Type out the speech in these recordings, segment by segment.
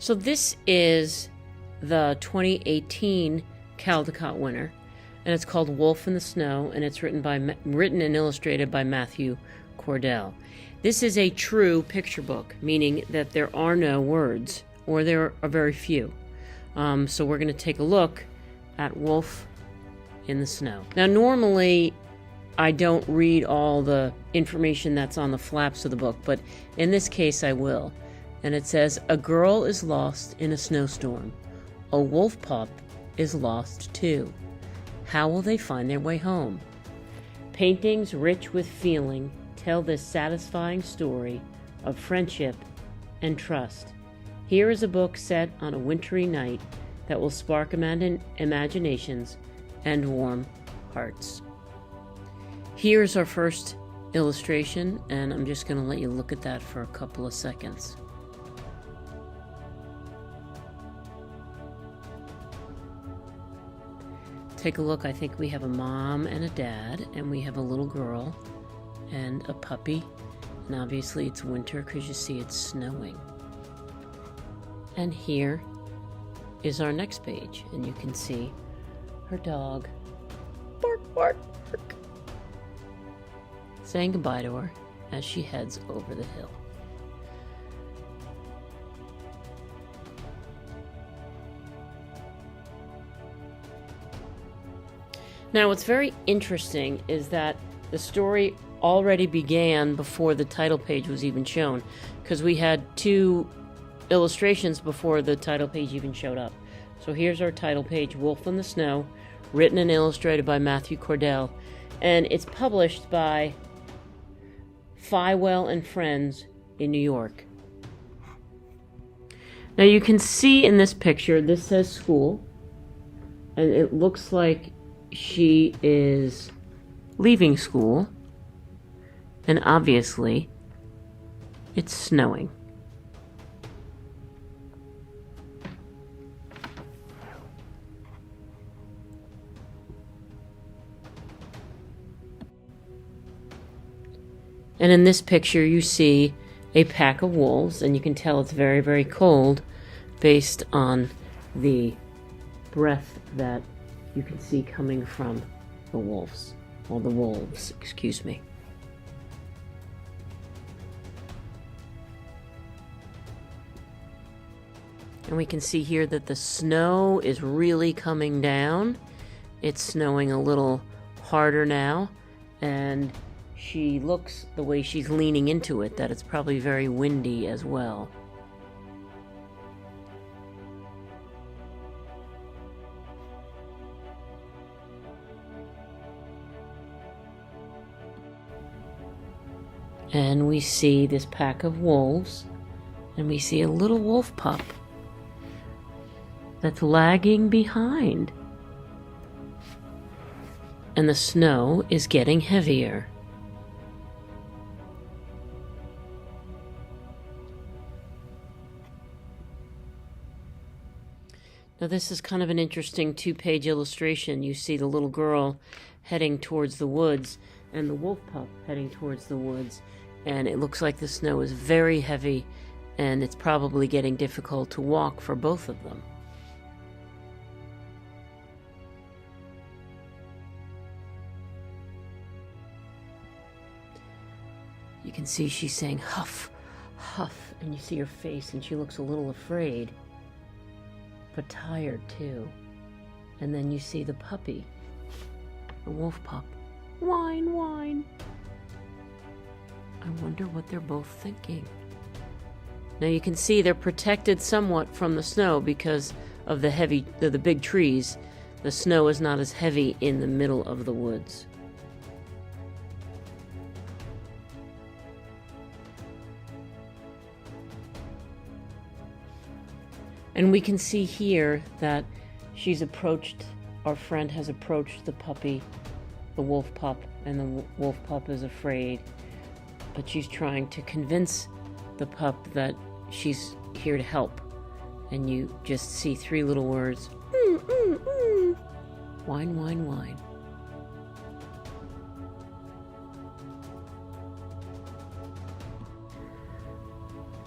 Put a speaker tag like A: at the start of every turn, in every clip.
A: So this is the 2018 Caldecott winner, and it's called Wolf in the Snow, and it's written and illustrated by Matthew Cordell. This is a true picture book, meaning that there are no words, or there are very few. So we're going to take a look at Wolf in the Snow. Now, normally I don't read all the information that's on the flaps of the book, but in this case I will. And it says, a girl is lost in a snowstorm. A wolf pup is lost too. How will they find their way home? Paintings rich with feeling tell this satisfying story of friendship and trust. Here is a book set on a wintry night that will spark imaginations and warm hearts. Here's our first illustration, and I'm just going to let you look at that for a couple of seconds. Take a look. I think we have a mom and a dad, and we have a little girl and a puppy, and obviously it's winter because you see it's snowing. And here is our next page, and you can see her dog, bark, bark, bark, saying goodbye to her as she heads over the hill. Now, what's very interesting is that the story already began before the title page was even shown, because we had 2 illustrations before the title page even showed up. So here's our title page, Wolf in the Snow, written and illustrated by Matthew Cordell, and it's published by Feiwel and Friends in New York. Now you can see in this picture, this says school, and it looks like she is leaving school, and obviously it's snowing. And in this picture you see a pack of wolves, and you can tell it's very, very cold based on the breath that you can see coming from the wolves, or the wolves, excuse me. And we can see here that the snow is really coming down. It's snowing a little harder now, and she looks, the way she's leaning into it, that it's probably very windy as well. And we see this pack of wolves, and we see a little wolf pup that's lagging behind. And the snow is getting heavier. Now this is kind of an interesting 2-page illustration. You see the little girl heading towards the woods and the wolf pup heading towards the woods. And it looks like the snow is very heavy, and it's probably getting difficult to walk for both of them. You can see she's saying huff, huff, and you see her face, and she looks a little afraid, but tired too. And then you see the puppy, the wolf pup, whine, whine. I wonder what they're both thinking. Now you can see they're protected somewhat from the snow because of the big trees. The snow is not as heavy in the middle of the woods. And we can see here that our friend has approached the puppy, the wolf pup, and the wolf pup is afraid. But she's trying to convince the pup that she's here to help. And you just see 3 little words, whine, whine, whine.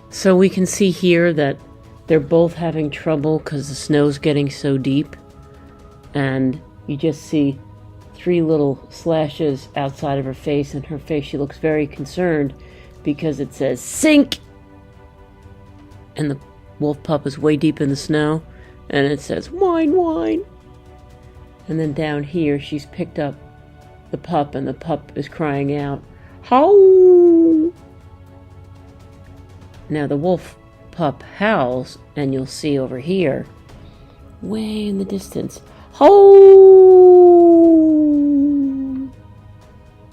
A: So we can see here that they're both having trouble because the snow's getting so deep. And you just see 3 little slashes outside of her face, and her face, she looks very concerned because it says, "Sink!" And the wolf pup is way deep in the snow, and it says, "Whine, whine." And then down here, she's picked up the pup, and the pup is crying out, "Howl!" Now the wolf pup howls, and you'll see over here, way in the distance, "Howl!"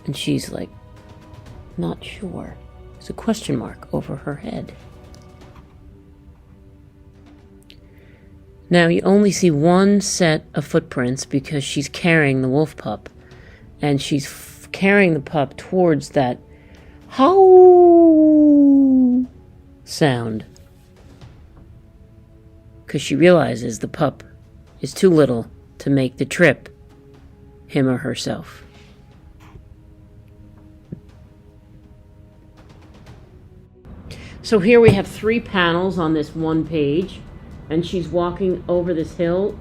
A: And she's like, not sure. There's a question mark over her head. Now you only see one set of footprints because she's carrying the wolf pup, and she's carrying the pup towards that howl sound because she realizes the pup is too little to make the trip, him or herself. So here we have 3 panels on this one page, and she's walking over this hill,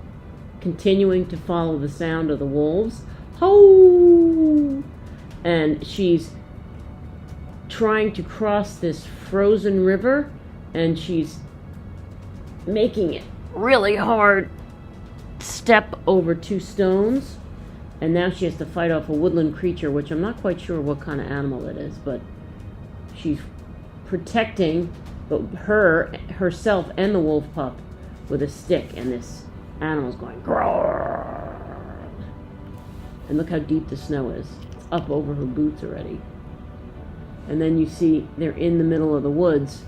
A: continuing to follow the sound of the wolves. Ho! And she's trying to cross this frozen river, and she's making it really hard. Step over 2 stones, and now she has to fight off a woodland creature, which I'm not quite sure what kind of animal it is, but she's protecting herself and the wolf pup with a stick, and this animal's going grrr. And look how deep the snow is. It's up over her boots already. And then you see they're in the middle of the woods,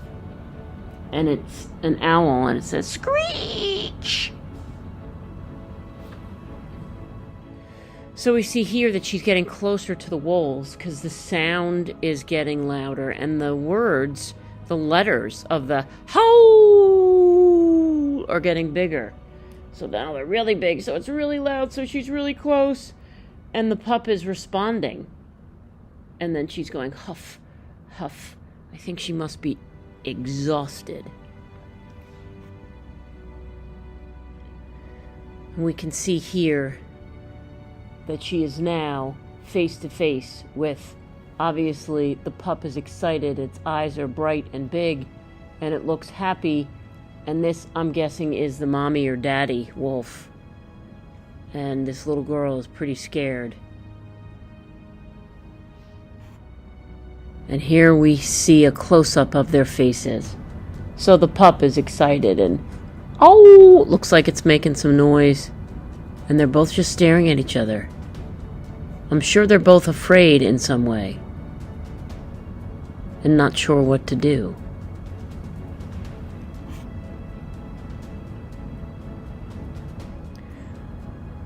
A: and it's an owl, and it says screech. So we see here that she's getting closer to the wolves because the sound is getting louder, and the words, the letters of the howl are getting bigger. So now they're really big, so it's really loud, so she's really close, and the pup is responding. And then she's going huff, huff. I think she must be exhausted. And we can see here that she is now face to face with, obviously, the pup is excited, its eyes are bright and big, and it looks happy, and this, I'm guessing, is the mommy or daddy wolf. And this little girl is pretty scared. And here we see a close-up of their faces. So the pup is excited, and oh, looks like it's making some noise, and they're both just staring at each other. I'm sure they're both afraid in some way and not sure what to do.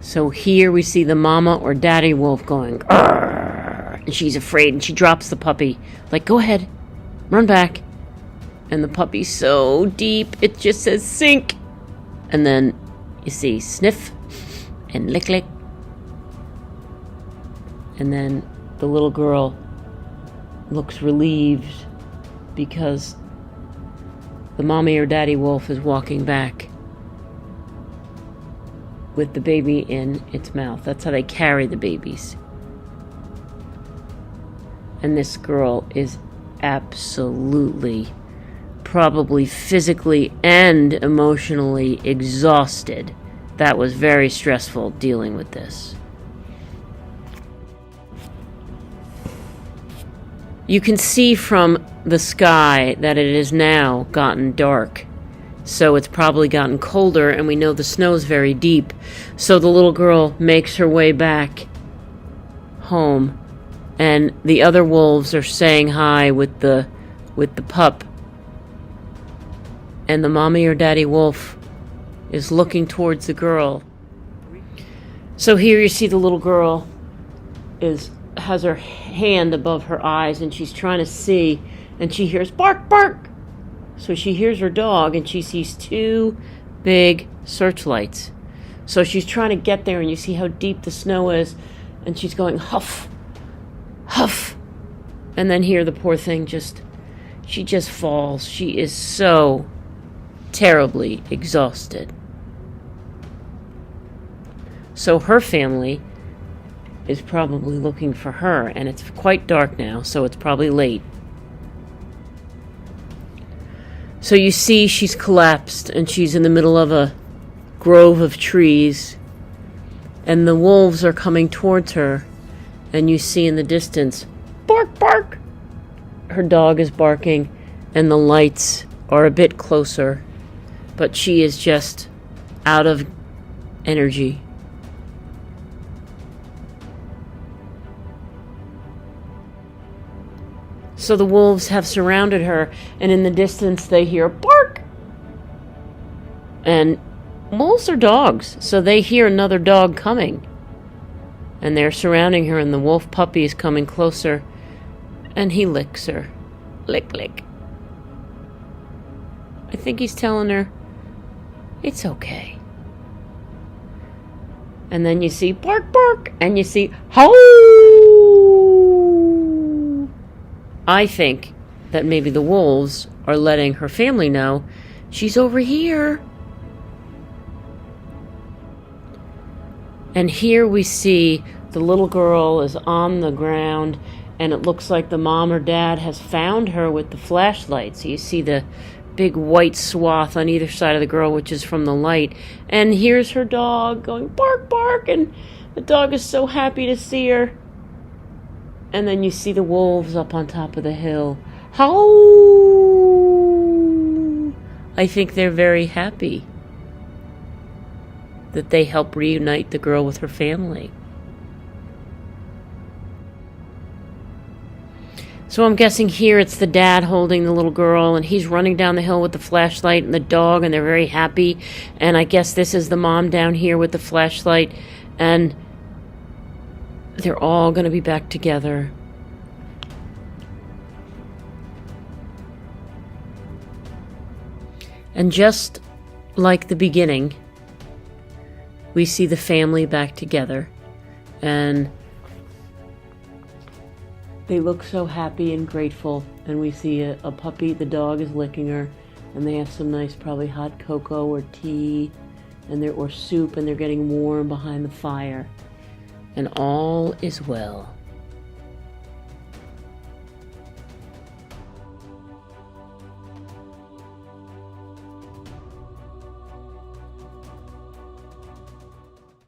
A: So here we see the mama or daddy wolf going, "Arr!" And she's afraid, and she drops the puppy. Like, go ahead, run back. And the puppy's so deep, it just says sink. And then you see sniff and lick lick. And then the little girl looks relieved because the mommy or daddy wolf is walking back with the baby in its mouth. That's how they carry the babies. And this girl is absolutely, probably physically and emotionally exhausted. That was very stressful dealing with this. You can see from the sky that it has now gotten dark. So it's probably gotten colder, and we know the snow is very deep. So the little girl makes her way back home, and the other wolves are saying hi with the pup. And the mommy or daddy wolf is looking towards the girl. So here you see the little girl has her hand above her eyes, and she's trying to see, and she hears bark, bark. So she hears her dog, and she sees 2 big searchlights. So she's trying to get there, and you see how deep the snow is, and she's going huff, huff. And then here the poor thing she just falls. She is so terribly exhausted. So her family is probably looking for her, and it's quite dark now, so it's probably late. So you see she's collapsed, and she's in the middle of a grove of trees, and the wolves are coming towards her, and you see in the distance, bark, bark! Her dog is barking, and the lights are a bit closer, but she is just out of energy. So the wolves have surrounded her, and in the distance they hear bark. And wolves are dogs, so they hear another dog coming. And they're surrounding her, and the wolf puppy is coming closer, and he licks her. Lick, lick. I think he's telling her, it's okay. And then you see bark, bark, and you see howl. I think that maybe the wolves are letting her family know she's over here. And here we see the little girl is on the ground, and it looks like the mom or dad has found her with the flashlight. So you see the big white swath on either side of the girl, which is from the light. And here's her dog going bark, bark, and the dog is so happy to see her. And then you see the wolves up on top of the hill. Howl! I think they're very happy that they help reunite the girl with her family. So I'm guessing here it's the dad holding the little girl, and he's running down the hill with the flashlight and the dog, and they're very happy. And I guess this is the mom down here with the flashlight, and they're all going to be back together. And just like the beginning, we see the family back together, and they look so happy and grateful. And we see a puppy, the dog is licking her, and they have some nice, probably hot cocoa or tea, or soup, and they're getting warm behind the fire. And all is well.